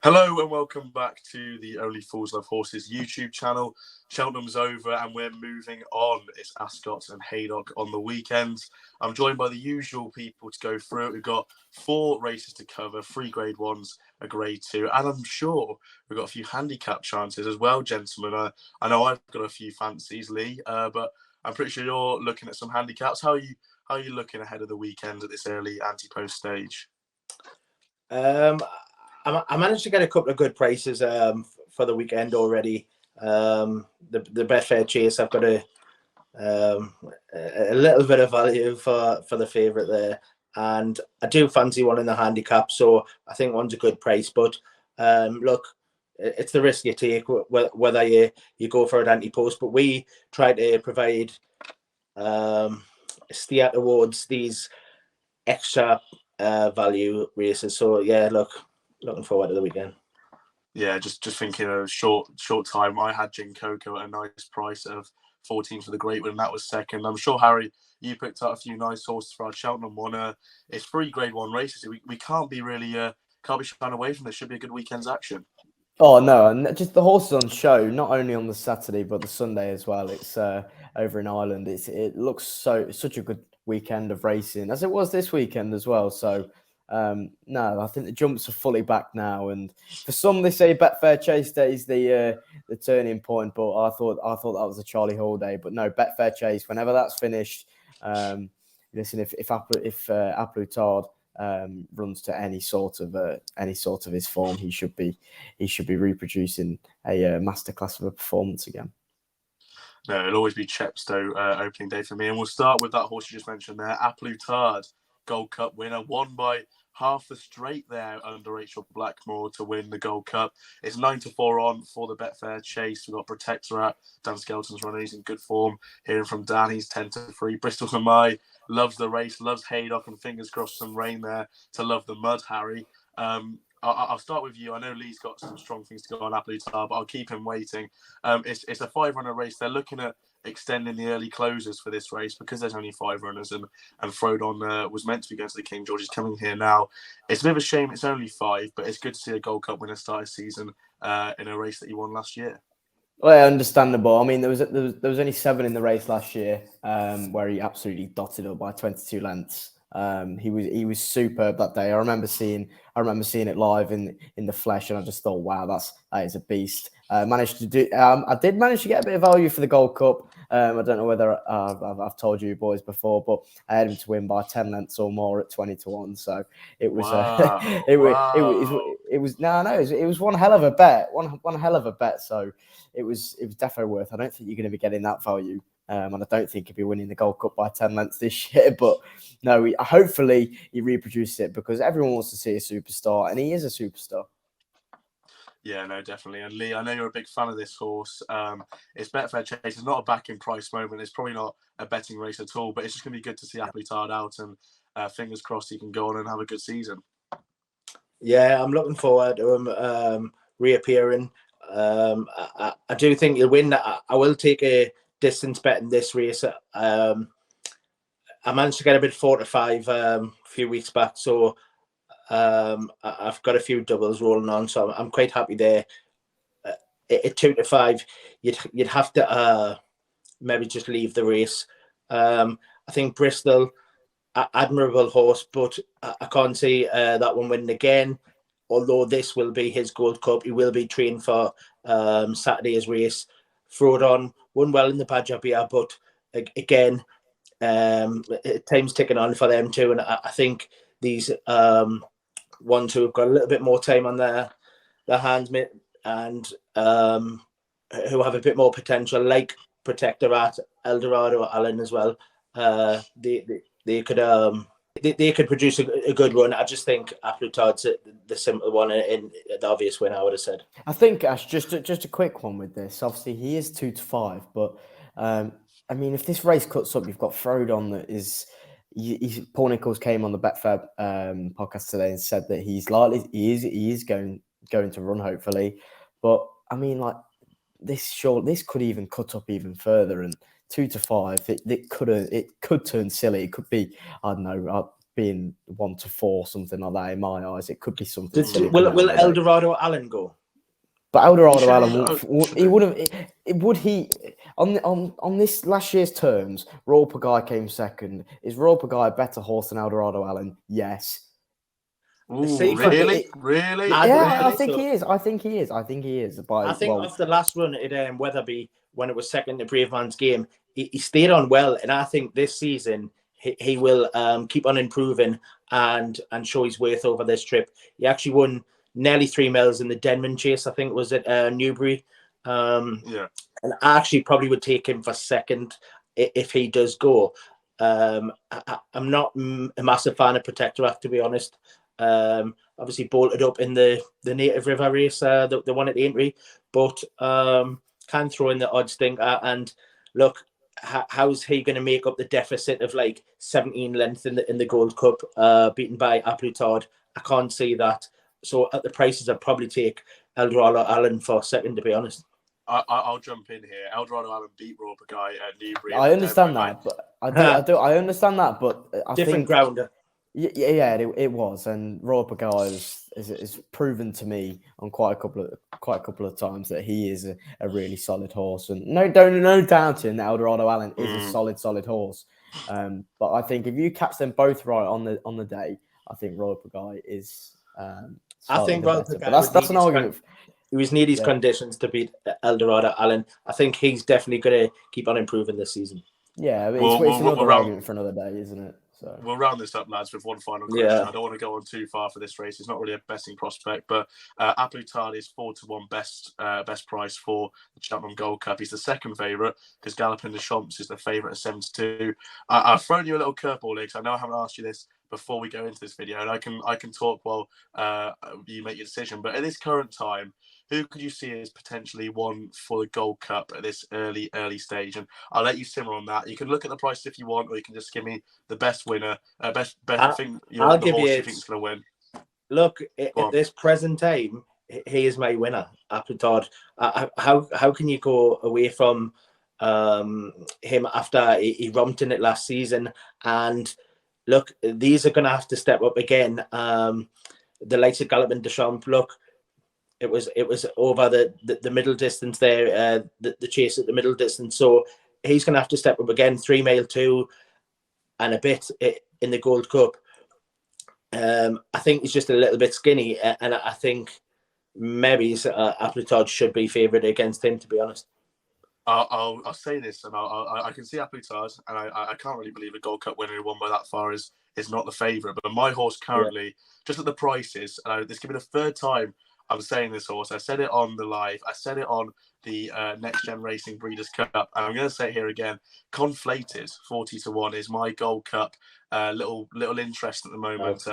Hello and welcome back to the Only Fools Love Horses YouTube channel. Cheltenham's over and we're moving on. It's Ascot and Haydock on the weekends. I'm joined by the usual people to go through it. We've got 4 races to cover, 3 Grade 1s, a Grade 2, and I'm sure we've got a few handicap chances as well, gentlemen. I know I've got a few fancies, Lee, but I'm pretty sure you're looking at some handicaps. How are you looking ahead of the weekend at this early ante-post stage? I managed to get a couple of good prices for the weekend already. The Betfair Chase, I've got a little bit of value for the favourite there, and I do fancy one in the handicap, so I think one's a good price. But look, it's the risk you take whether you go for an ante-post. But we try to provide steer towards these extra value races. So yeah, looking forward to the weekend. Yeah, just thinking of short time. I had Gin Coco at a nice price of 14 for the Great Win, and that was second. I'm sure, Harry, you picked out a few nice horses for our Cheltenham one. It's 3 Grade 1 races. We can't be really can't be shying away from this. Should be a good weekend's action. Oh no, and just the horses on show, not only on the Saturday but the Sunday as well. It's over in Ireland. It looks such a good weekend of racing, as it was this weekend as well. So no, I think the jumps are fully back now, and for some they say Betfair Chase Day is the turning point, but I thought that was a Charlie Hall day. But no, Betfair Chase, whenever that's finished, listen, if Applutard runs to any sort of his form, he should be reproducing a masterclass of a performance again. No, it'll always be Chepstow opening day for me, and we'll start with that horse you just mentioned there, Applutard, Gold Cup winner, won by half the straight there under Rachel Blackmore to win the Gold Cup. It's 9-4 on for the Betfair Chase. We've got Protectorat, Dan Skelton's runner. He's in good form. Hearing from Dan, he's 10-3. Bristol Samai loves the race, loves Haydock, and fingers crossed some rain there to love the mud, Harry. I'll start with you. I know Lee's got some strong things to go on Applutard, but I'll keep him waiting. It's a 5-runner race. They're looking at extending the early closers for this race because there's only 5 runners, and Frodon was meant to be going to the King George. He's coming here now. It's a bit of a shame it's only 5, but it's good to see a Gold Cup winner start his season in a race that he won last year. Well, yeah, understandable. I mean, there was only 7 in the race last year, where he absolutely dotted up by 22 lengths. He was superb that day. I remember seeing it live in the flesh, and I just thought, wow, that is a beast. I did manage to get a bit of value for the Gold Cup. I don't know whether I've told you boys before, but I had him to win by 10 lengths or more at 20-1. So it was it was one hell of a bet. One hell of a bet. So it was definitely worth. I don't think you're going to be getting that value. And I don't think he'll be winning the Gold Cup by 10 lengths this year. But no, hopefully he reproduces it, because everyone wants to see a superstar, and he is a superstar. Yeah, no, definitely. And Lee, I know you're a big fan of this horse. It's Betfair Chase. It's not a backing price moment. It's probably not a betting race at all, but it's just going to be good to see Applutard out, and fingers crossed he can go on and have a good season. Yeah, I'm looking forward to him reappearing. I do think he'll win. I will take a distance bet in this race. I managed to get a bit 4-5 a few weeks back, so I've got a few doubles rolling on, so I'm quite happy there. At 2-5, you'd have to maybe just leave the race. I think Bristol, admirable horse, but I can't see that one winning again. Although this will be his Gold Cup, he will be trained for Saturday's race. Frodon won well in the Badger Beer, but again, time's ticking on for them too, and I think these ones who have got a little bit more time on their hands, and who have a bit more potential, like Protectorat, Eldorado, Allen as well, they could produce a good run. I just think Applutard's the simple one and the obvious win, I would have said. I think, Ash, just a quick one with this. Obviously, he is 2-5, but I mean, if this race cuts up, you've got Frodon that is. Paul Nichols came on the Betfair podcast today and said that he is going to run, hopefully. But I mean, like, this could even cut up even further, and 2-5, it could turn silly. It could be, I don't know, being 1-4, something like that in my eyes. It could be something. Will Eldorado Allen go? But Eldorado Allen, he wouldn't. Would he on this last year's terms? Royal Pagaille came second. Is Royal Pagaille a better horse than Eldorado Allen? Yes. Ooh, See, really? Yeah, I think he is. I think he is. I think he is. I think off the last run at Wetherby, when it was second to Brave Man's Game, he stayed on well, and I think this season he will keep on improving and show his worth over this trip. He actually won nearly 3 miles in the Denman Chase, I think it was at Newbury. Yeah. And I actually probably would take him for second if he does go. I'm not a massive fan of Protectorate, to be honest. Obviously bolted up in the Native River race, the one at the entry, but can throw in the odds thinker. And look, how's he going to make up the deficit of like 17 length in the Gold Cup, beaten by A Plus Tard? I can't see that. So at the prices, I'd probably take Eldorado Allen for second, to be honest. I'll jump in here. Eldorado Allen beat Royal Pagaille at Newbury. I understand that, but I understand that, but I different think grounder. Yeah, it was, and Royal Pagaille is proven to me on quite a couple of times that he is a really solid horse, and no doubting that Eldorado Allen is a solid horse. But I think if you catch them both right on the day, I think Royal Pagaille is. I think Royal Pagaille. But that's an argument. He was need his conditions to beat Eldorado Allen. I think he's definitely going to keep on improving this season. Yeah, it's another argument for another day, isn't it? So we'll round this up, lads, with one final question. Yeah. I don't want to go on too far for this race. It's not really a betting prospect, but A Plus Tard is 4-1 best price for the Cheltenham Gold Cup. He's the second favourite because Galloping the Champs is the favourite at 7-2. I've thrown you a little curveball, because I know I haven't asked you this before we go into this video, and I can talk while you make your decision. But at this current time, who could you see as potentially one for the Gold Cup at this early stage? And I'll let you simmer on that. You can look at the price if you want, or you can just give me the best winner, best thing I'll give horse you you think is going to win. Look, at this present time, he is my winner, A Plus Tard. How can you go away from him after he romped in it last season? And look, these are going to have to step up again. The likes of Galloping de Champs, look, it was over the middle distance there, the chase at the middle distance. So he's going to have to step up again, 3 mile 2 and a bit in the Gold Cup. I think he's just a little bit skinny, and I think maybe A Plus Tard should be favoured against him, to be honest. I'll say this, and I can see A Plus Tard, and I can't really believe a Gold Cup winner who won by that far is not the favourite. But my horse currently, just at the prices, this could be the third time I'm saying this horse. I said it on the live. I said it on the Next Gen Racing Breeders' Cup, and I'm going to say it here again. Conflated 40-1 is my Gold Cup little interest at the moment.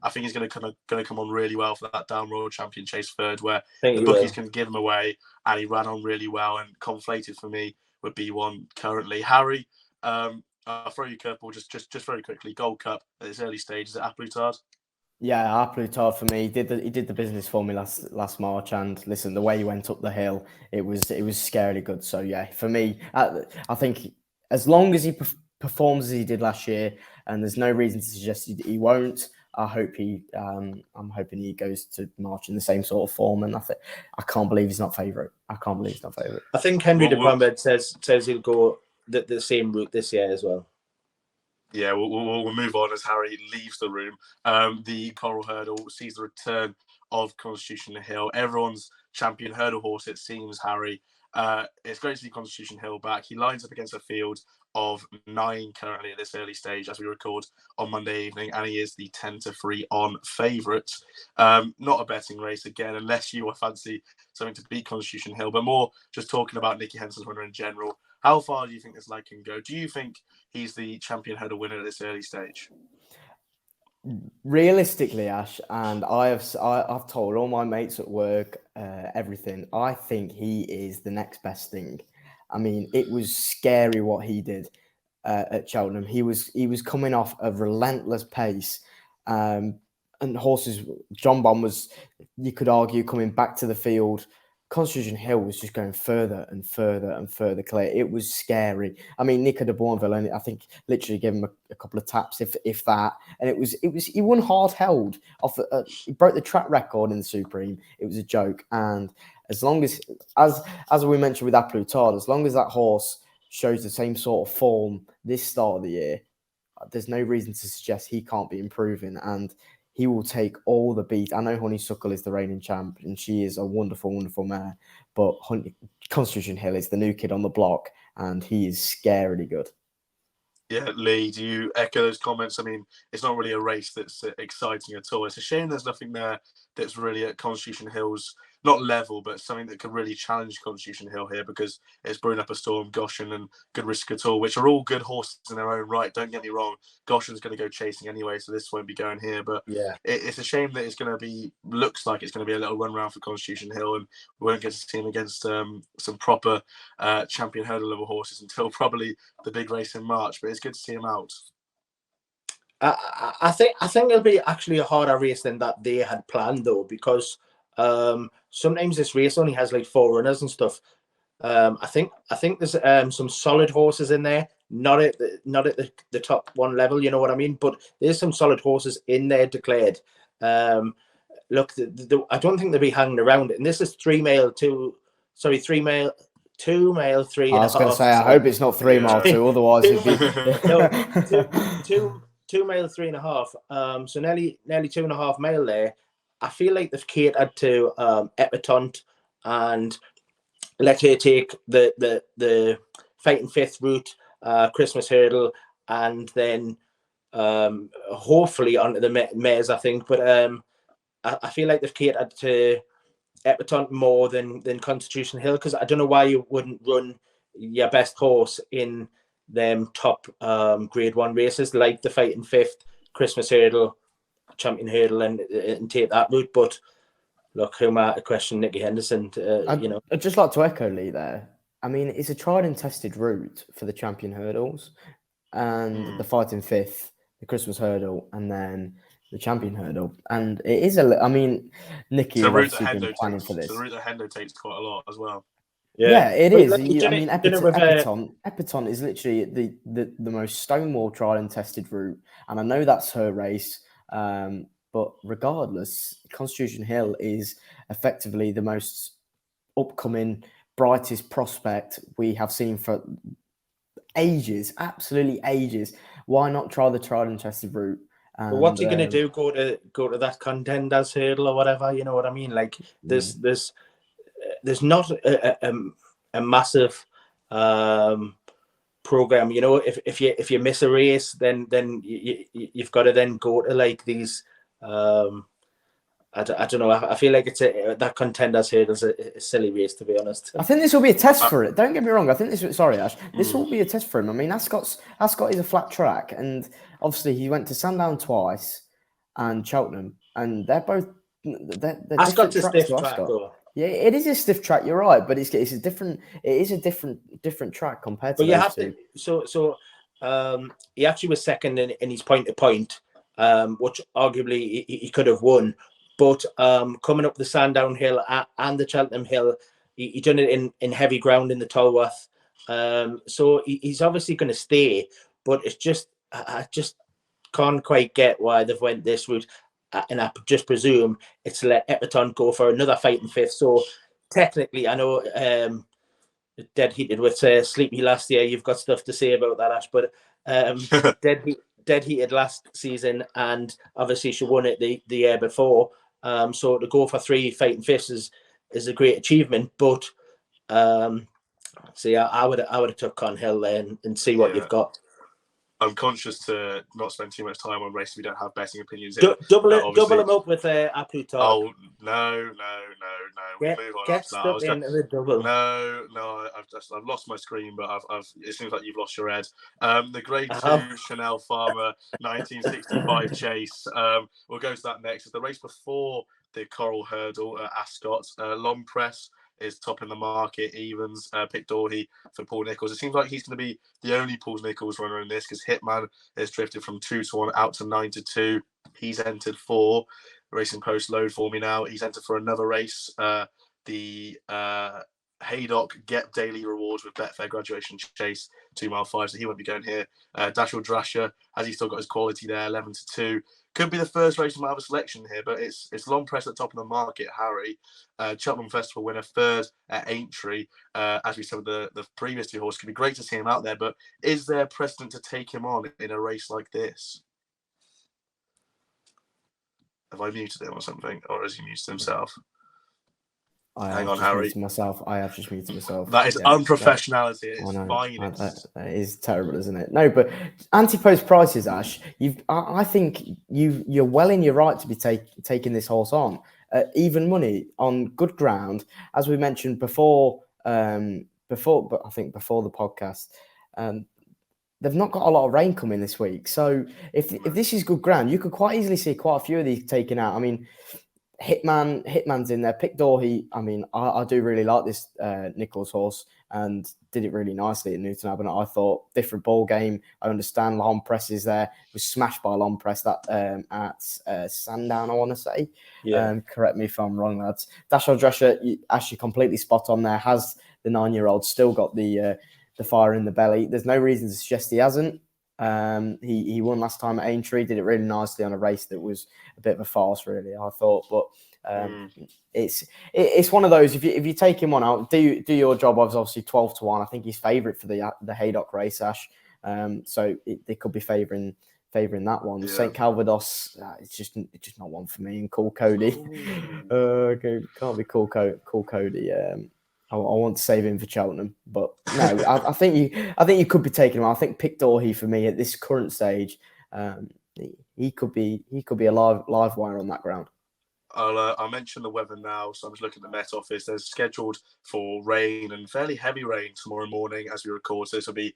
I think he's going to come on really well for that Down Royal Champion Chase third, where the bookies can give him away, and he ran on really well. And Conflated for me would be one currently. Harry, I'll throw you a curveball just very quickly. Gold Cup at this early stage, is it A Plus Tard? Yeah, A Plus Tard for me. He did the business for me last March, and listen, the way he went up the hill, it was scarily good. So yeah, for me, I think as long as he performs as he did last year, and there's no reason to suggest he won't. I'm hoping he goes to March in the same sort of form, and I can't believe he's not favourite. I think Henry de Pombed says he'll go the same route this year as well. Yeah, we'll move on as Harry leaves the room. The Coral Hurdle sees the return of Constitution Hill. Everyone's champion hurdle horse, it seems, Harry. It's great to see Constitution Hill back. He lines up against a field of 9 currently at this early stage as we record on Monday evening, and he is the 10-3 on favourite. Not a betting race again, unless you fancy something to beat Constitution Hill, but more just talking about Nicky Henson's winner in general. How far do you think this leg can go? Do you think he's the champion hurdle winner at this early stage? Realistically, Ash, and I've told all my mates at work everything. I think he is the next best thing. I mean, it was scary what he did at Cheltenham. He was coming off a relentless pace, and horses. John Bon was, you could argue, coming back to the field Constitution Hill was just going further and further and further clear. It was scary. I mean, Nico de Bourneville, only, I think, literally gave him a couple of taps, if that. And it was he won hard held off. He broke the track record in the Supreme. It was a joke. And as long as we mentioned with A Plus Tard, as long as that horse shows the same sort of form this start of the year, there's no reason to suggest he can't be improving. And he will take all the beat. I know Honeysuckle is the reigning champ, and she is a wonderful, wonderful mare. But Constitution Hill is the new kid on the block, and he is scarily good. Yeah, Lee, do you echo those comments? I mean, it's not really a race that's exciting at all. It's a shame there's nothing there that's really at Constitution Hill's, not level, but something that could really challenge Constitution Hill here, because it's Brewing Up a Storm, Goshen and Good Risk at All, which are all good horses in their own right. Don't get me wrong. Goshen's going to go chasing anyway, so this won't be going here. But yeah, it's a shame that it's going to be, looks like it's going to be a little run round for Constitution Hill, and we won't get to see him against some proper champion hurdle level horses until probably the big race in March. But it's good to see him out. I think it'll be actually a harder race than that they had planned, though, because sometimes this race only has like 4 runners and stuff. I think there's some solid horses in there, not at the top one level, you know what I mean? But there's some solid horses in there declared. Look, I don't think they'll be hanging around. And this is 2 male, 3 and a half. I was going to say, I hope it's not 3 mile 2, otherwise it'd be... two male, 3 and a half. So nearly 2.5 mile there. I feel like they've catered to Epatante and let her take the fighting fifth route, Christmas Hurdle, and then hopefully onto the mares, I think. But I feel like they've catered to Epatante more than Constitution Hill, because I don't know why you wouldn't run your best horse in them top grade 1 races like the fighting fifth, Christmas Hurdle, Champion Hurdle, and take that route. But look, who am I to question Nicky Henderson? I'd just like to echo Lee there. I mean, it's a tried and tested route for the Champion Hurdles and the fighting fifth, the Christmas Hurdle, and then the Champion Hurdle. And it is Nicky has obviously been planning for this. So the route that Hendo takes quite a lot as well. Yeah, it is. Epatante is literally the most stonewall tried and tested route, and I know that's her race. But regardless, Constitution Hill is effectively the most upcoming, brightest prospect we have seen for ages, absolutely ages. Why not try the tried and tested route? But what's he going to do? Go to that Contenders Hurdle or whatever? You know what I mean? Like there's not a massive program. You know, if you miss a race, then you've got to then go to like these. I don't know. I feel like it's that Contenders Hurdle's a silly race, to be honest. I think this will be a test for it. Don't get me wrong. I think this. Sorry, Ash. This will be a test for him. I mean, Ascot is a flat track, and obviously he went to Sandown twice and Cheltenham, and they're both. They're Ascot's a stiff track, though. Yeah, it is a stiff track. You're right, but it's a different. It is a different track compared to. But you have to. So he actually was second in his point to point, which arguably he could have won. But coming up the Sandown Hill and the Cheltenham Hill, he done it in heavy ground in the Tolworth. So he's obviously going to stay. But it's just I just can't quite get why they've went this route. And I just presume it's to let Epatante go for another fighting fifth. So technically, I know dead heated with Sleepy last year. You've got stuff to say about that, Ash. But dead heated last season, and obviously she won it the year before. So to go for 3 fighting fifths is a great achievement. But see, I would have took Con Hill there and see what you've got. I'm conscious to not spend too much time on races we don't have betting opinions in. Double them up with A Plus Tard. Oh no! We'll move on. Get stuck into the double. No. I've lost my screen, but I've. It seems like you've lost your head. The Grade 2 Chanelle Pharma 1965 Chase. We'll go to that next. It's the race before the Coral Hurdle at Ascot. Long Press is top in the market. Evans picked Dorhey for Paul Nicholls. It seems like he's going to be the only Paul Nicholls runner in this, because Hitman has drifted from 2-1 out to 9-2. He's entered for Racing Post load for me now. He's entered for another race the Haydock Get Daily Rewards with Betfair Graduation Chase 2 mile 5, so he won't be going here. Dashel Drasher, has he still got his quality there, 11-2. Could be the first race we might have a selection here, but it's long press at the top of the market, Harry. Cheltenham Festival winner, third at Aintree. As we said with the previous 2 horses, could be great to see him out there, but is there precedent to take him on in a race like this? Have I muted him or something, or has he muted himself? Hang on, Harry. I have just muted myself. That is unprofessionality. It's finest. That is terrible, isn't it? No, but anti-post prices, Ash. I think you're well in your right to be taking this horse on. Even money on good ground, as we mentioned before. But I think before the podcast, they've not got a lot of rain coming this week. So if this is good ground, you could quite easily see quite a few of these taken out. I mean, Hitman's in there. Pick Dorhe. I mean, I do really like this Nichols horse and did it really nicely at Newton Abbot. I thought different ball game. I understand Long Press is there. Was smashed by Long Press that at Sandown, I want to say. Yeah. Correct me if I'm wrong, lads. Dashel Drescher, actually completely spot on there. Has the 9-year-old still got the fire in the belly? There's no reason to suggest he hasn't. He won last time at Aintree, did it really nicely on a race that was a bit of a farce, really, I thought. But it's one of those. If you take him on out, do your job. I was obviously 12-1. I think he's favourite for the Haydock race, Ash. So they could be favouring that one. Yeah. St Calvados, it's just not one for me. And Cool Cody, can't be Cool Cody. I want to save him for Cheltenham, but no, I think you could be taking him. I think Pick Dorhe for me at this current stage, he could be a live wire on that ground. I'll mention the weather now. So I'm just looking at the Met Office. There's scheduled for rain and fairly heavy rain tomorrow morning as we record. So this will be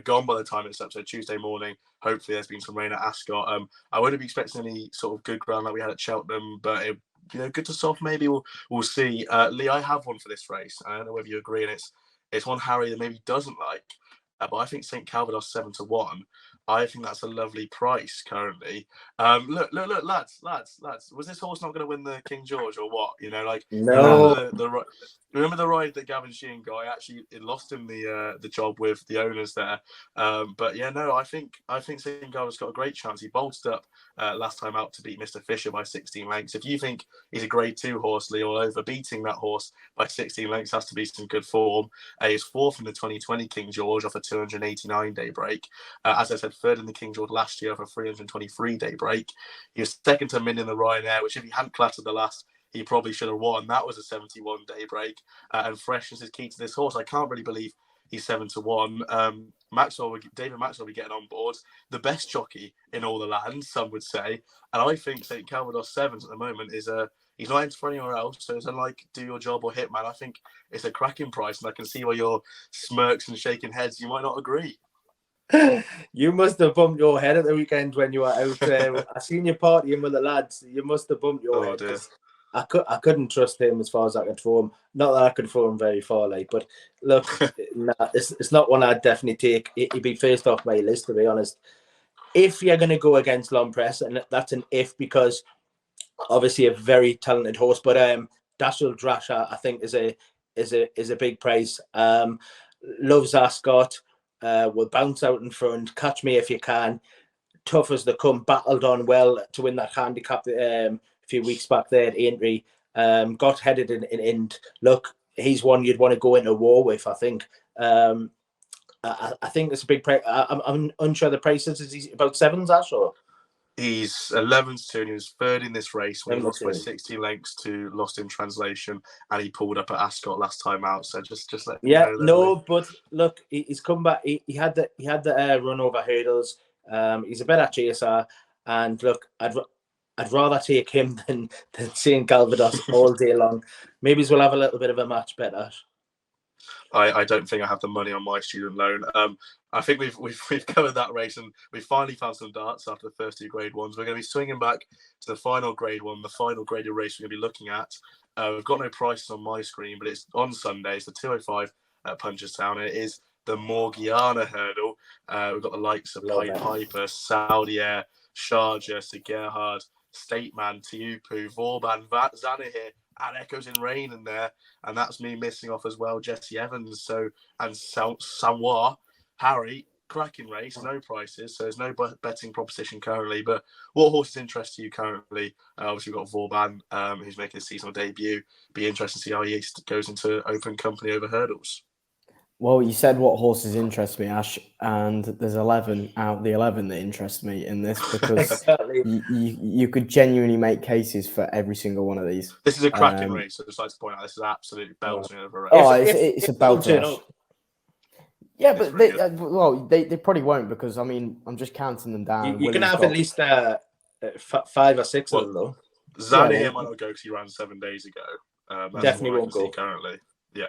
gone by the time it's up. So Tuesday morning, hopefully there's been some rain at Ascot. I wouldn't be expecting any sort of good ground like we had at Cheltenham, but good to soft. Maybe we'll see. Lee, I have one for this race. I don't know whether you agree, and it's one Harry that maybe doesn't like. But I think St Calvados 7-1. I think that's a lovely price currently. Look, lads. Was this horse not going to win the King George or what? No. Remember the ride that Gavin Sheehan got? It lost him the job with the owners there. But yeah, no, I think St Calvados got a great chance. He bolted up last time out to beat Mr. Fisher by 16 lengths. If you think he's a Grade 2 horse, Lee, all over beating that horse by 16 lengths has to be some good form. He's fourth in the 2020 King George off a 289-day break. As I said, third in the King George last year off a 323-day break. He was second to Min in the Ryanair, which if he hadn't clattered the last, he probably should have won. That was a 71-day break. And freshness is key to this horse. I can't really believe he's 7-1. David Maxwell will be getting on board. The best jockey in all the land, some would say. And I think St Calvados 7 at the moment is he's not entered for anywhere else. So it's unlike Do Your Job or Hitman. I think it's a cracking price. And I can see why you're smirks and shaking heads. You might not agree. You must have bumped your head at the weekend when you were out there. I seen you partying with the lads. You must have bumped your head. Dear. I couldn't trust him as far as I could throw him. Not that I could throw him very far, but look, it's not one I'd definitely take. He'd be first off my list, to be honest. If you're going to go against Long Press, and that's an if because obviously a very talented horse, but Dashel Drasher I think is a big price. Loves Ascot. Will bounce out in front. Catch Me If You Can. Tough as they come. Battled on well to win that handicap a few weeks back there at Aintree. Got headed in. Look, he's one you'd want to go into war with, I think. I think it's a big price. I'm unsure the prices. Is he about 7s, Ash? Or? He's 11-2 and he was third in this race when he lost by 60 lengths to Lost in Translation, and he pulled up at Ascot last time out. So just let me know. But look, he's come back. He had the run over hurdles. He's a better chaser, and look, I'd rather take him than St Calvados all day long. Maybe we'll have a little bit of a match better. I don't think I have the money on my student loan. I think we've covered that race, and we finally found some darts after the first 2 Grade 1s. We're going to be swinging back to the final Grade 1, the final graded race we're going to be looking at. We've got no prices on my screen, but it's on Sunday. It's the 2:05 at Punchestown. It is the Morgiana Hurdle. We've got the likes of Pied Piper, Saudi Air, Sharjah, Sir Gerhard, Stateman, Tiupu, Vauban, Zanahir, and Echoes in Rain in there, and that's me missing off as well Jesse Evans. So and Samoa Harry, cracking race, no prices, so there's no betting proposition currently. But what horses interest you currently? Obviously, we've got Vauban, who's making his seasonal debut. Be interesting to see how he goes into open company over hurdles. Well, you said what horses interest me, Ash, and there's 11 out of the 11 that interest me in this because you could genuinely make cases for every single one of these. This is a cracking race, so I'd like to point out this is absolutely belting over a race. Oh, it's a belter. Yeah, but they probably won't because, I mean, I'm just counting them down. You can have at least 5 or 6 of them, though. Zani here might not go because he ran 7 days ago. That's definitely won't go currently. Yeah.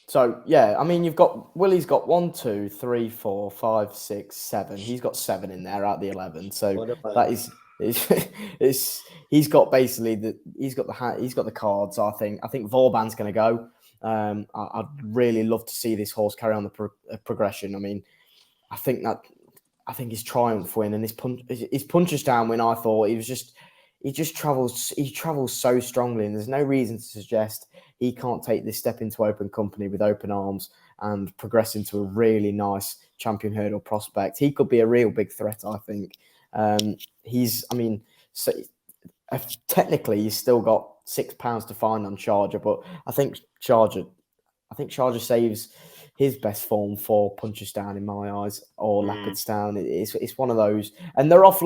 So yeah, I mean, Willie's got 1, 2, 3, 4, 5, 6, 7. He's got 7 in there out of the 11. So that is he's got basically he's got the cards. I think Vauban's going to go. I'd really love to see this horse carry on the progression. I mean, I think his Triumph win and his Punchestown win, I thought he travels so strongly, and there's no reason to suggest he can't take this step into open company with open arms and progress into a really nice champion hurdle prospect. He could be a real big threat, I think. Technically he's still got £6 to find on Charger, but I think Charger saves his best form for Punchestown in my eyes, or Leopardstown. It's one of those, and they're off.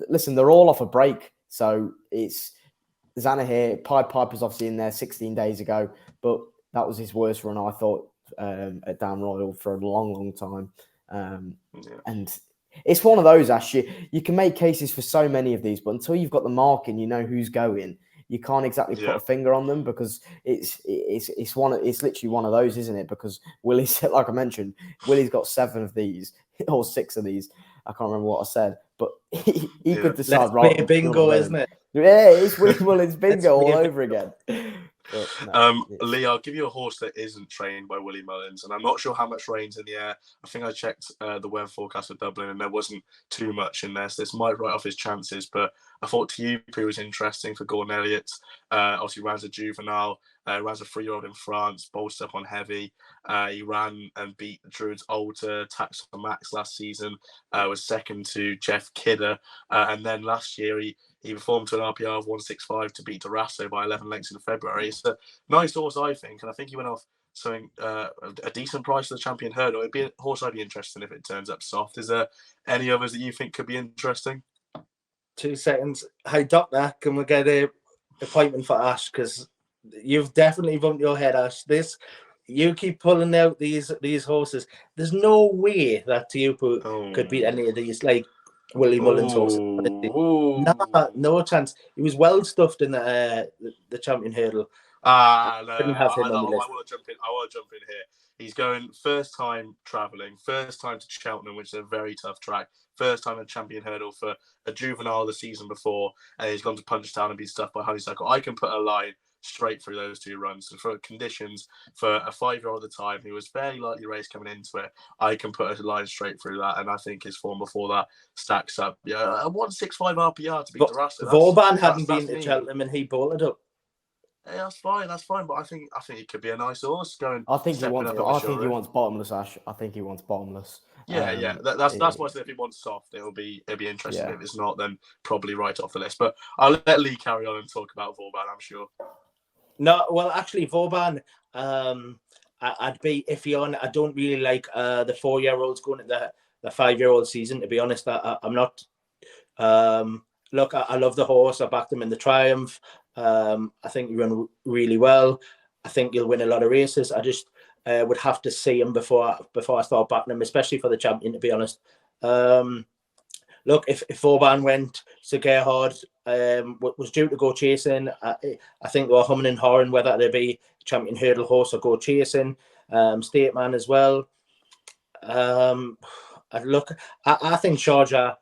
Listen, they're all off a break, so it's Zana here. Pied Piper's obviously in there 16 days ago, but that was his worst run, I thought, at Down Royal for a long, long time. And it's one of those, actually. You can make cases for so many of these, but until you've got the marking, you know who's going. You can't exactly put a finger on them because it's literally one of those, isn't it? Because Willie's, like I mentioned, Willie's got 7 of these or 6 of these. I can't remember what I said, but he could decide. Right, bingo, isn't it? Yeah, it's Willie Mullins bingo all over again. But no, Lee, I'll give you a horse that isn't trained by Willie Mullins, and I'm not sure how much rain's in the air. I think I checked the weather forecast for Dublin, and there wasn't too much in there, so this might write off his chances. But I thought Teupu was interesting for Gordon Elliott. Obviously, runs a juvenile, runs a 3-year-old in France, bolstered up on heavy. He ran and beat Druid's Alter, Tax on Max last season, was second to Jeff Kidder, and then last year he performed to an RPR of 165 to beat Durasso by 11 lengths in February. It's a nice horse, I think, and I think he went off something a decent price for the Champion Hurdle. It'd be a horse I'd be interested in if it turns up soft. Is there any others that you think could be interesting? 2 seconds. Hi, Doctor. Can we get an appointment for Ash? Because you've definitely bumped your head, Ash. You keep pulling out these horses. There's no way that Teupu could beat any of these, like Willie Mullins horses. No chance. He was well stuffed in the Champion Hurdle. No, I want to jump in here. He's going first time travelling, first time to Cheltenham, which is a very tough track. First time in Champion Hurdle for a juvenile the season before, and he's gone to Punchestown and been stuffed by Honeysuckle. I can put a line straight through those 2 runs. So for conditions, for a 5-year-old at the time who was fairly lightly raced coming into it, I can put a line straight through that, and I think his form before that stacks up. Yeah, a 165 RPR to beat Durasso. Vauban hadn't been to Cheltenham and he bolted up. Yeah, that's fine. But I think it could be a nice horse going. I think he wants bottomless, Ash. I think he wants bottomless. Yeah. That's why I said if he wants soft, it'll be interesting. If it's not, then probably right off the list. But I'll let Lee carry on and talk about Vauban, I'm sure. No, well, actually, Vauban, I'd be iffy on. I don't really like the 4-year-olds going into the 5-year-old season. To be honest, I'm not. Look, I love the horse. I backed him in the Triumph. I think he ran really well. I think he'll win a lot of races. I just would have to see him before I start backing him, especially for the champion, to be honest. Look, if Vauban went to Gerhard, was due to go chasing, I think they were humming and hawing whether they'd be Champion Hurdle horse or go chasing. State Man as well. I think Charger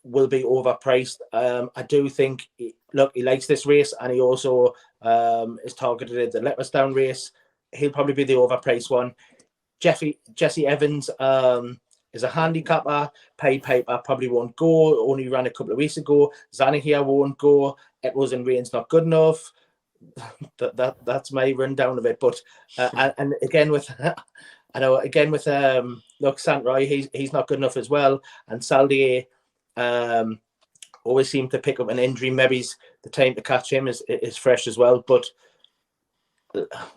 will be overpriced. I do think, he likes this race, and he also is targeted at the Leopardstown race. He'll probably be the overpriced one. Jesse Evans is a handicapper. Pied Piper probably won't go. Only ran a couple of weeks ago. Zana here won't go. Echoes and Rain's not good enough. that's my rundown of it. But and again with I know again with look, Santroy, he's not good enough as well, and Saldier always seem to pick up an injury. Maybe the time to catch him is fresh as well, but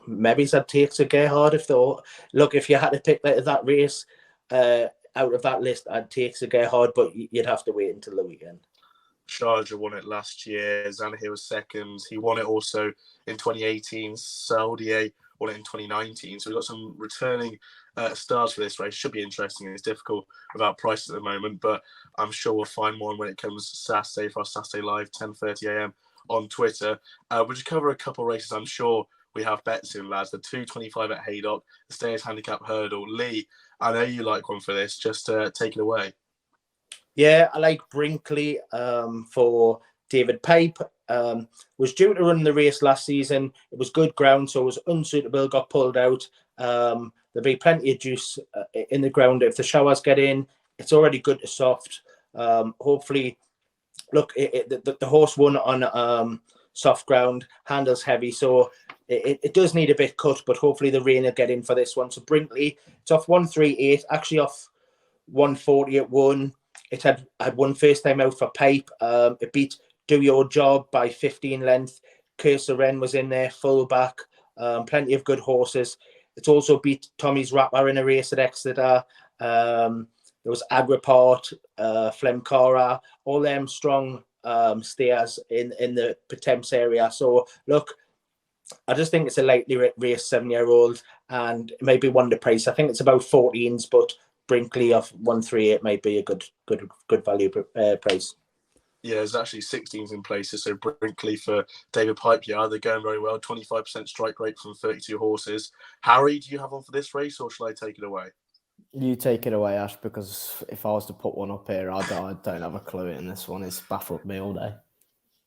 maybe that takes a Gerhard. If you had to pick that race out of that list, I'd take a Gerhard, but you'd have to wait until the weekend. Sharjah won it last year. Zanahir was second. He won it also in 2018. Saldier won it in 2019. So we've got some returning stars for this race. Should be interesting. It's difficult without prices at the moment, but I'm sure we'll find one when it comes Saturday for our Saturday Live, 10:30 a.m. on Twitter. We'll just cover a couple of races. I'm sure we have bets in, lads. The 225 at Haydock, the Stayers Handicap Hurdle. Lee, I know you like one for this. Just take it away. Yeah, I like Brinkley for David Pipe. Was due to run the race last season. It was good ground, so it was unsuitable, got pulled out. There'll be plenty of juice in the ground. If the showers get in, it's already good to soft. Hopefully, look, the horse won on soft ground, handles heavy, so it does need a bit cut, but hopefully the rain will get in for this one. So Brinkley, it's off 138, actually off 140 at 1. It had one first time out for Pipe. It beat Do Your Job by 15 length. Cursor Wren was in there, full back. Plenty of good horses. It's also beat Tommy's Rapper in a race at Exeter. There was Agripart, Flemcara, all them strong stayers in the Thames area. So look, I just think it's a lightly race 7-year-old, and maybe one the price. I think it's about 14s, but Brinkley off 138 might be a good value price. Yeah, there's actually 16s in places. So Brinkley for David Pipe, yeah, they're going very well. 25% strike rate from 32 horses. Harry, do you have one for this race, or shall I take it away? You take it away, Ash, because if I was to put one up here, I don't have a clue in this one. It's baffled me all day.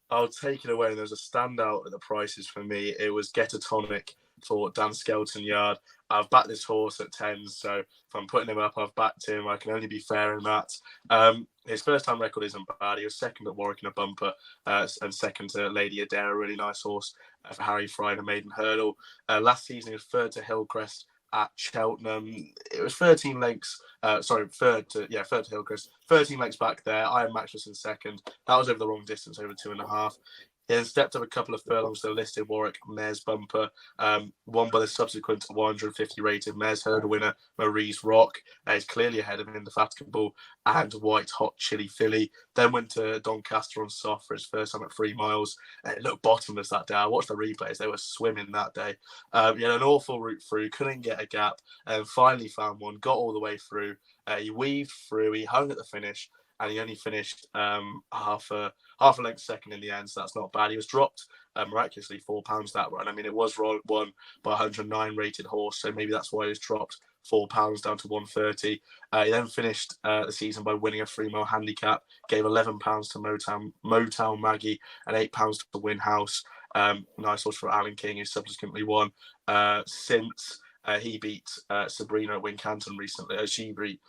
I'll take it away. There's a standout at the prices for me. It was Get a Tonic for Dan Skelton Yard. I've backed this horse at 10, so if I'm putting him up, I've backed him. I can only be fair in that. His first-time record isn't bad. He was second at Warwick in a bumper and second to Lady Adair, a really nice horse for Harry Fry and a maiden hurdle. Last season, he was third to Hillcrest at Cheltenham. It was 13 lengths. Third to Hillcrest. 13 lengths back there. Iron Max was in second. That was over the wrong distance, over 2.5. He then stepped up a couple of furlongs to the listed Warwick Mares bumper, won by the subsequent 150 rated Mares Hurdle winner, Maurice Rock. He's clearly ahead of him in the Fatigable and White Hot Chili Filly. Then went to Doncaster on soft for his first time at 3 miles. It looked bottomless that day. I watched the replays. They were swimming that day. He had an awful route through, couldn't get a gap, and finally found one, got all the way through. He weaved through, he hung at the finish, and he only finished half a length second in the end, so that's not bad. He was dropped miraculously £4 that run. I mean, it was won by a 109 rated horse, so maybe that's why he was dropped £4 down to 130. He then finished the season by winning a 3-mile handicap, gave £11 to Motown Maggie and £8 to Win House. Nice horse for Alan King, who subsequently won. Since he beat Sabrina at Wincanton recently. She beat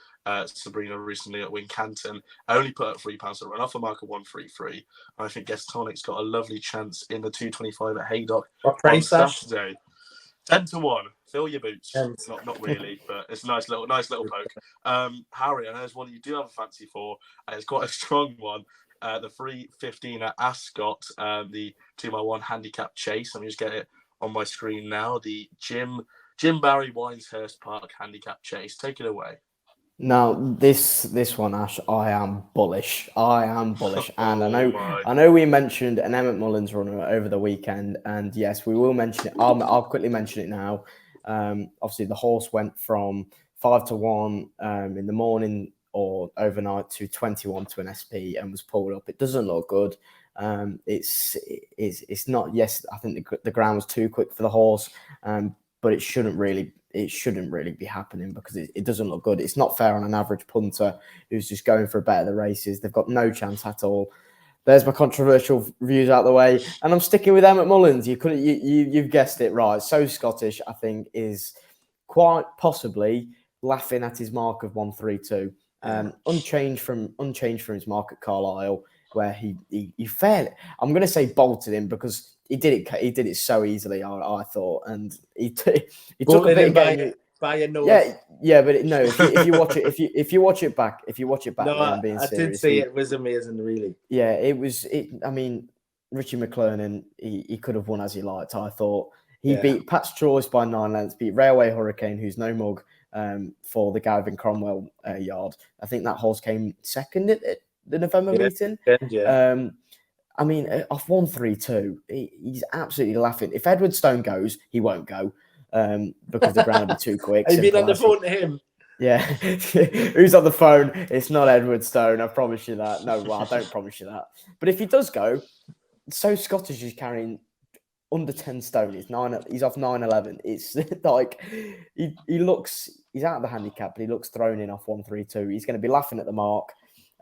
Sabrina recently at Wincanton. I only put up £3 to run off a mark of 133. I think Gestanic's got a lovely chance in the 225 at Haydock on Saturday. 10-1. Fill your boots. Not really, but it's a nice little poke. Harry, I know there's one you do have a fancy for, and it's quite a strong one. The 3:15 at Ascot, the 2x1 handicap chase. Let me just get it on my screen now. The Jim Barry Wineshurst Park handicap chase. Take it away. Now, this one, Ash, I am bullish, and I know we mentioned an Emmett Mullins runner over the weekend, and yes, we will mention it. I'll quickly mention it now. Obviously, the horse went from 5-1 in the morning or overnight to 21 to an SP and was pulled up. It doesn't look good. It's not. Yes, I think the ground was too quick for the horse, but it shouldn't really be happening because it doesn't look good. It's not fair on an average punter who's just going for a bet of the races. They've got no chance at all. There's my controversial views out the way, and I'm sticking with Emmett Mullins. You've guessed it right. So Scottish, I think, is quite possibly laughing at his mark of 132. Unchanged from his mark at Carlisle, where he fairly, I'm going to say bolted him because he did it so easily. I thought, and he took a Bolted bit him of getting. by your nose. Yeah, but no. If you watch it, if you watch it back, No, Lee, I'm being I did serious. see it was amazing, really. Yeah, it was. I mean, Richie McClernand, he could have won as he liked. I thought he beat Pat's Choice by 9 lengths, beat Railway Hurricane, who's no mug, for the Gavin Cromwell yard. I think that horse came second at the November meeting. Yeah. I mean, off 132, he's absolutely laughing. If Edward Stone goes, he won't go because the ground will be too quick. Have you been on the phone to him? Yeah. Who's on the phone? It's not Edward Stone. I promise you that. No, well, I don't promise you that. But if he does go, so Scottish is carrying under 10 stone. He's off 9.11. It's like he's out of the handicap, but he looks thrown in off 132. He's going to be laughing at the mark.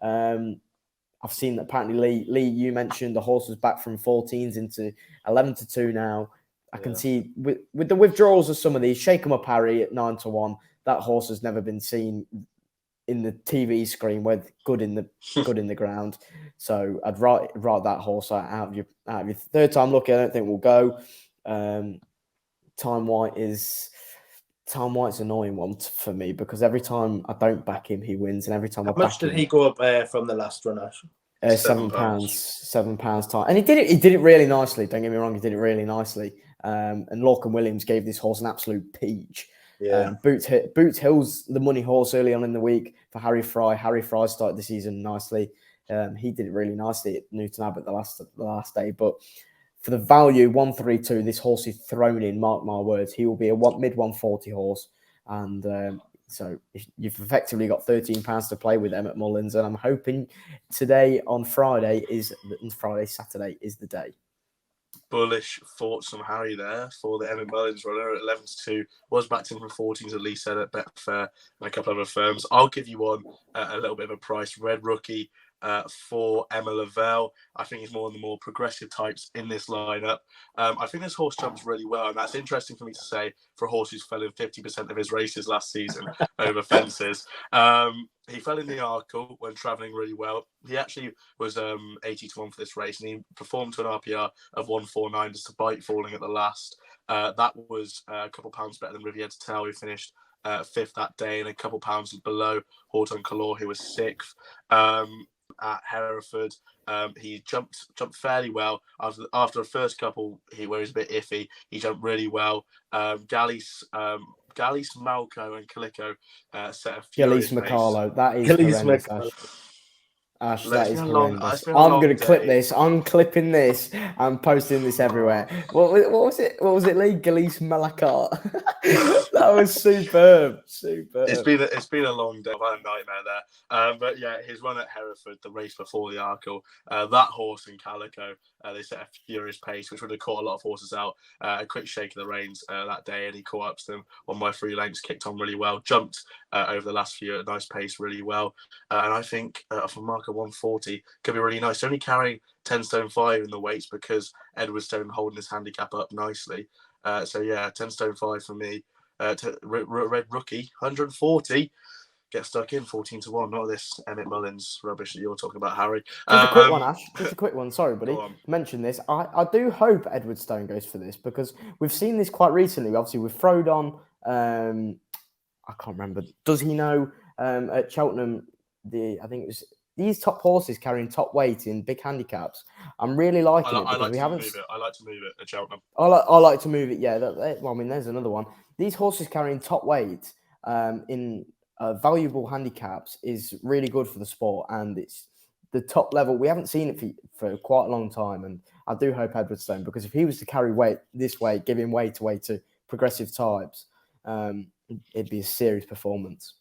I've seen that apparently Lee, you mentioned the horse was back from 14s into 11-2 now. I can see with the withdrawals of some of these, Shake 'em Up Harry at 9-1. That horse has never been seen in the TV screen with good in the ground. So I'd write that horse out of your third time looking. I don't think we'll go. Time White's an annoying one for me because every time I don't back him, he wins, and every time How much did he go up from the last run, Ash? £7 time, and he did it really nicely. Don't get me wrong, he did it really nicely. And Lorcan Williams gave this horse an absolute peach. Yeah. Boots Hill's the money horse early on in the week for Harry Fry. Harry Fry started the season nicely. He did it really nicely at Newton Abbot the last day. But for the value 132, this horse is thrown in. Mark my words, he will be a mid 140 horse, and so you've effectively got £13 to play with Emmett Mullins. And I'm hoping today on Saturday is the day. Bullish thoughts on Harry there for the Emmett Mullins runner at 11-2. Was backed in from 14s at least said at Betfair and a couple of other firms. I'll give you one a little bit of a price. Red Rookie for Emma Lavelle. I think he's one of the more progressive types in this lineup. I think this horse jumps really well, and that's interesting for me to say for a horse who's fell in 50% of his races last season over fences. He fell in the Arkle when travelling really well. He actually was 80-1 for this race, and he performed to an RPR of 149 despite falling at the last. That was a couple pounds better than Riviere to Tell, who finished fifth that day, and a couple pounds below Horton Calor, who was sixth. At Hereford, he jumped fairly well after the first couple where he was a bit iffy. He jumped really well. Gallis, Malco, and Calico set a furious Gallis Macalo, that is Gallis horrendous. Macalo. Ash, that is horrendous. I'm going to clip this. I'm clipping this. I'm posting this everywhere. What was it? What was it, Lee? Gallis Malakat. That was superb. It's been a long day. I've had a nightmare there. But yeah, his run at Hereford, the race before the Arkle, that horse in Calico, they set a furious pace, which would have caught a lot of horses out. A quick shake of the reins that day, and he caught up to them on by 3 lengths, kicked on really well, jumped over the last few at a nice pace really well. And I think for marker 140 could be really nice. Only carrying 10 stone 5 in the weights because Edward Stone holding his handicap up nicely. So yeah, 10 stone 5 for me. Red Rookie 140 get stuck in 14-1. Not this Emmett Mullins rubbish that you're talking about, Harry. Just a quick one, Ash. Just a quick one. Sorry, buddy. Mention this. I do hope Edward Stone goes for this because we've seen this quite recently. Obviously, with Frodon. I can't remember. Does he know at Cheltenham? I think it was these top horses carrying top weight in big handicaps. I'm really liking it because I like to move it at Cheltenham. I like to move it. Yeah. Well, I mean, there's another one. These horses carrying top weight in valuable handicaps is really good for the sport, and it's the top level. We haven't seen it for quite a long time, and I do hope Edward Stone, because if he was to carry weight this way, giving weight away to progressive types, it'd be a serious performance.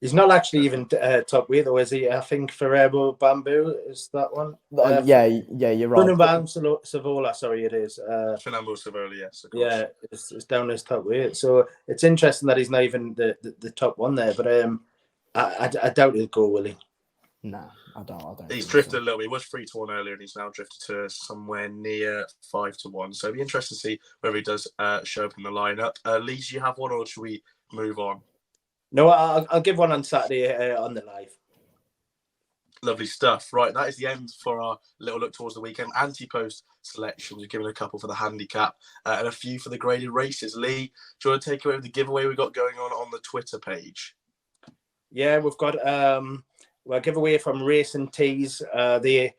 He's not actually even top weight, though, is he? I think Ferrero Bamboo is that one. Yeah, you're right. Fernando Savola, sorry, it is. Fernando Savola, yes, of course. Yeah, it's down as top weight. So it's interesting that he's not even the top one there. But I doubt he'll go, will he? No, I don't. He's drifted a little bit. He was 3-1 earlier, and he's now drifted to somewhere near 5-1. So it'll be interesting to see whether he does show up in the lineup. Lee, do you have one, or should we move on? No, I'll give one on Saturday on the live. Lovely stuff. Right, that is the end for our little look towards the weekend. Anti-post selection. We've given a couple for the handicap and a few for the graded races. Lee, do you want to take away with the giveaway we got going on the Twitter page? Yeah, we've got a giveaway from Racing Tees. They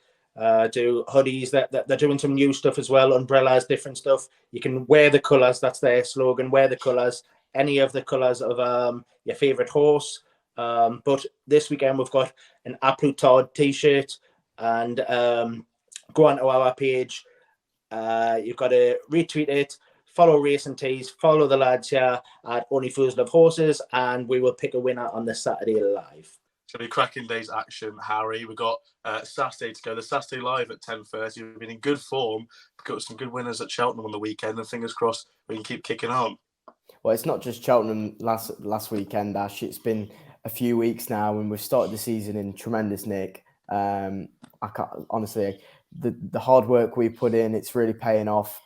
do hoodies. That they're doing some new stuff as well. Umbrellas, different stuff. You can wear the colours. That's their slogan. Wear the colours. Any of the colours of your favourite horse. But this weekend we've got an Applaud T-shirt, and go onto our page. You've got to retweet it, follow Racing Tees, follow the lads here at Only Fools Love Horses, and we will pick a winner on the Saturday live. It's going to be cracking day's action, Harry. We've got Saturday to go. The Saturday live at 10:30. We've been in good form. We've got some good winners at Cheltenham on the weekend, and fingers crossed we can keep kicking on. Well, it's not just Cheltenham last weekend, Ash. It's been a few weeks now, and we've started the season in tremendous nick. I can't, honestly, the hard work we put in, it's really paying off.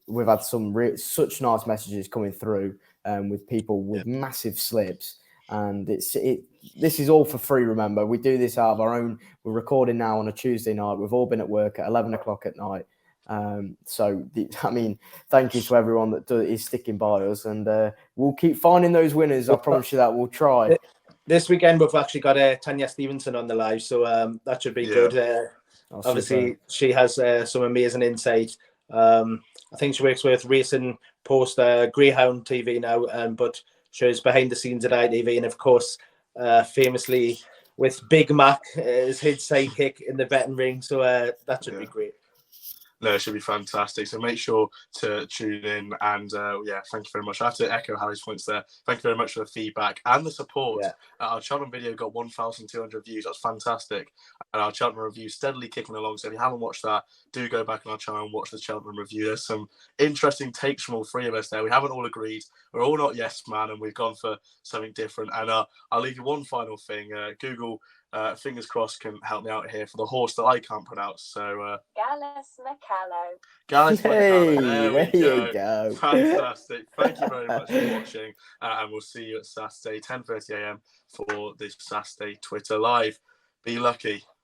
We've had such nice messages coming through with people with massive slips, and this is all for free. Remember, we do this out of our own. We're recording now on a Tuesday night. We've all been at work at 11 o'clock at night. Thank you to everyone that is sticking by us, and we'll keep finding those winners. I promise you that we'll try. This weekend we've actually got Tanya Stevenson on the live, so that should be good. Obviously, she has some amazing insight. I think she works with Racing Post Greyhound TV now, but she's behind the scenes at ITV, and of course, famously with Big Mac as his sidekick in the betting ring. So that should be great. No, it should be fantastic. So make sure to tune in. And thank you very much. I have to echo Harry's points there. Thank you very much for the feedback and the support. Our Cheltenham video got 1,200 views. That's fantastic. And our Cheltenham review steadily kicking along. So if you haven't watched that, do go back on our channel and watch the Cheltenham review. There's some interesting takes from all three of us there. We haven't all agreed. We're all not yes man, and we've gone for something different. And I'll leave you one final thing. Google, fingers crossed, can help me out here for the horse that I can't pronounce. So Gallus Macallo. Gallus Macallo. There you go. Fantastic. Thank you very much for watching, and we'll see you at Saturday 10:30 a.m. for this Saturday Twitter live. Be lucky.